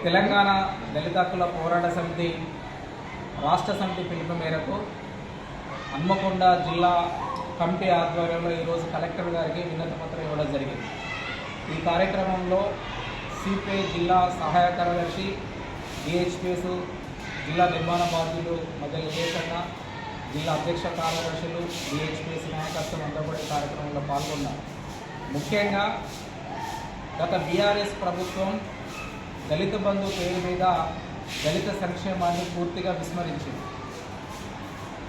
తెలంగాణ దళిత హక్కుల పోరాట సమితి రాష్ట్ర సమితి పిలుపు మేరకు హన్మకొండ జిల్లా కమిటీ ఆధ్వర్యంలో ఈరోజు కలెక్టర్ గారికి వినతి పత్రం ఇవ్వడం జరిగింది. ఈ కార్యక్రమంలో సిపిఐ జిల్లా సహాయ కార్యదర్శి, డిహెచ్పిఎస్ జిల్లా నిర్మాణ బాధ్యులు మధ్య వివేకన్న, జిల్లా అధ్యక్ష కార్యదర్శులు, డిహెచ్పిఎస్ నాయకత్వం అంతా కూడా ఈ కార్యక్రమంలో పాల్గొన్నారు. ముఖ్యంగా గత బీఆర్ఎస్ ప్రభుత్వం దళిత బంధు పేరు మీద దళిత సంక్షేమాన్ని పూర్తిగా విస్మరించింది.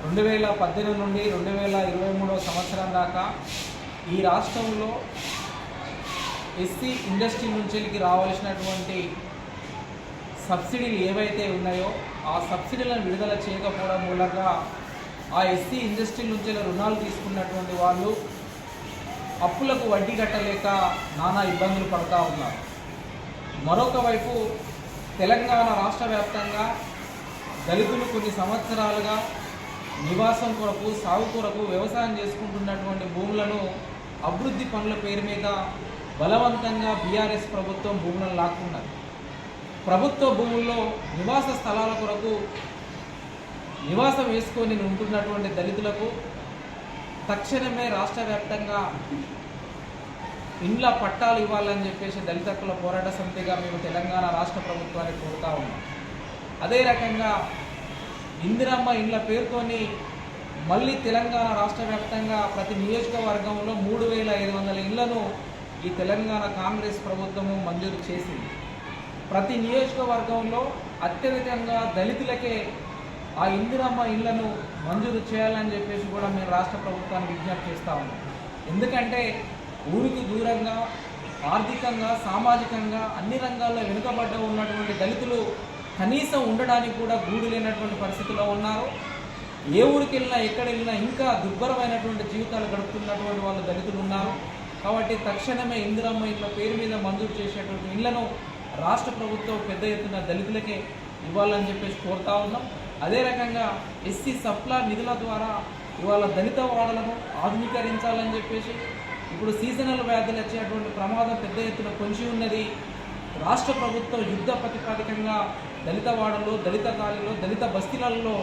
2018 నుండి 2023 సంవత్సరం దాకా ఈ రాష్ట్రంలో ఎస్సీ ఇండస్ట్రీ నుంచి రావాల్సినటువంటి సబ్సిడీలు ఏవైతే ఉన్నాయో ఆ సబ్సిడీలను విడుదల చేయకపోవడం మూలంగా ఆ ఎస్సీ ఇండస్ట్రీ నుంచి రుణాలు తీసుకున్నటువంటి వాళ్ళు అప్పులకు వడ్డీ కట్టలేక నానా ఇబ్బందులు పడుతూ ఉన్నారు. మరొక వైపు తెలంగాణ రాష్ట్ర వ్యాప్తంగా దళితులు కొన్ని సంవత్సరాలుగా నివాసం కొరకు, సాగు కొరకు వ్యవసాయం చేసుకుంటున్నటువంటి భూములను అభివృద్ధి పనుల పేరు మీద బలవంతంగా బీఆర్ఎస్ ప్రభుత్వం భూములను లాక్కున్నది. ప్రభుత్వ భూముల్లో నివాస స్థలాల కొరకు నివాసం వేసుకొని ఉంటున్నటువంటి దళితులకు తక్షణమే రాష్ట్ర వ్యాప్తంగా ఇండ్ల పట్టాలు ఇవ్వాలని చెప్పేసి దళిత హక్కుల పోరాట సమితిగా మేము తెలంగాణ రాష్ట్ర ప్రభుత్వాన్ని కోరుతా ఉన్నాం. అదే రకంగా ఇందిరమ్మ ఇండ్ల పేరుతోని మళ్ళీ తెలంగాణ రాష్ట్ర వ్యాప్తంగా ప్రతి నియోజకవర్గంలో 3,500 ఇళ్లను ఈ తెలంగాణ కాంగ్రెస్ ప్రభుత్వము మంజూరు చేసింది. ప్రతి నియోజకవర్గంలో అత్యధికంగా దళితులకే ఆ ఇందిరమ్మ ఇళ్లను మంజూరు చేయాలని చెప్పేసి కూడా మేము రాష్ట్ర ప్రభుత్వాన్ని విజ్ఞప్తి చేస్తూ ఉన్నాం. ఎందుకంటే ఊరికి దూరంగా ఆర్థికంగా, సామాజికంగా అన్ని రంగాల్లో వెనుకబడ్డ ఉన్నటువంటి దళితులు కనీసం ఉండడానికి కూడా గూడు లేనటువంటి పరిస్థితిలో ఉన్నారు. ఏ ఊరికి వెళ్ళినా, ఎక్కడ వెళ్ళినా ఇంకా దుర్భరమైనటువంటి జీవితాలు గడుపుతున్నటువంటి వాళ్ళు దళితులు ఉన్నారు. కాబట్టి తక్షణమే ఇందిరమ్మ ఇళ్ల పేరు మీద మంజూరు చేసేటువంటి ఇళ్లను రాష్ట్ర ప్రభుత్వం పెద్ద ఎత్తున దళితులకే ఇవ్వాలని చెప్పేసి కోరుతా ఉన్నాం. అదే రకంగా ఎస్సీ సప్లా నిధుల ద్వారా ఇవాళ దళిత వాడలను ఆధునీకరించాలని చెప్పేసి ఇప్పుడు సీజనల్ వ్యాధులు వచ్చేటువంటి ప్రమాదం పెద్ద ఎత్తున పొంచి ఉన్నది. రాష్ట్ర ప్రభుత్వం యుద్ధ ప్రతిపాదికంగా దళిత వాడలు, దళిత గాలిలో, దళిత బస్తీలలో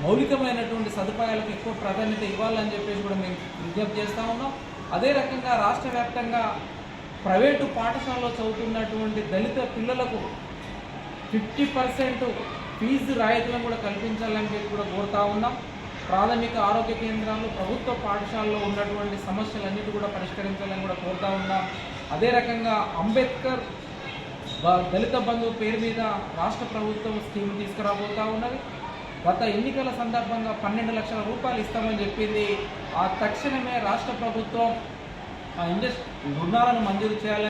మౌలికమైనటువంటి సదుపాయాలకు ఎక్కువ ప్రాధాన్యత ఇవ్వాలని చెప్పేసి కూడా మేము విజ్ఞప్తి చేస్తూ ఉన్నాం. అదే రకంగా రాష్ట్ర వ్యాప్తంగా ప్రైవేటు పాఠశాలలో చదువుతున్నటువంటి దళిత పిల్లలకు 50% ఫీజు రాయితీలను కూడా కల్పించాలని చెప్పి కూడా కోరుతా ఉన్నాం. ప్రాథమిక ఆరోగ్య కేంద్రాలు, ప్రభుత్వ పాఠశాలలో ఉన్నటువంటి సమస్యలన్నిటి కూడా పరిష్కరించాలని కూడా కోరుతా ఉన్నాం. అదే రకంగా అంబేద్కర్ దళిత బంధువు పేరు మీద రాష్ట్ర ప్రభుత్వం స్కీమ్ తీసుకురాబోతూ ఉన్నది. గత ఎన్నికల సందర్భంగా 12 లక్షల రూపాయలు ఇస్తామని చెప్పింది. ఆ తక్షణమే రాష్ట్ర ప్రభుత్వం రుణాలను మంజూరు చేయాలని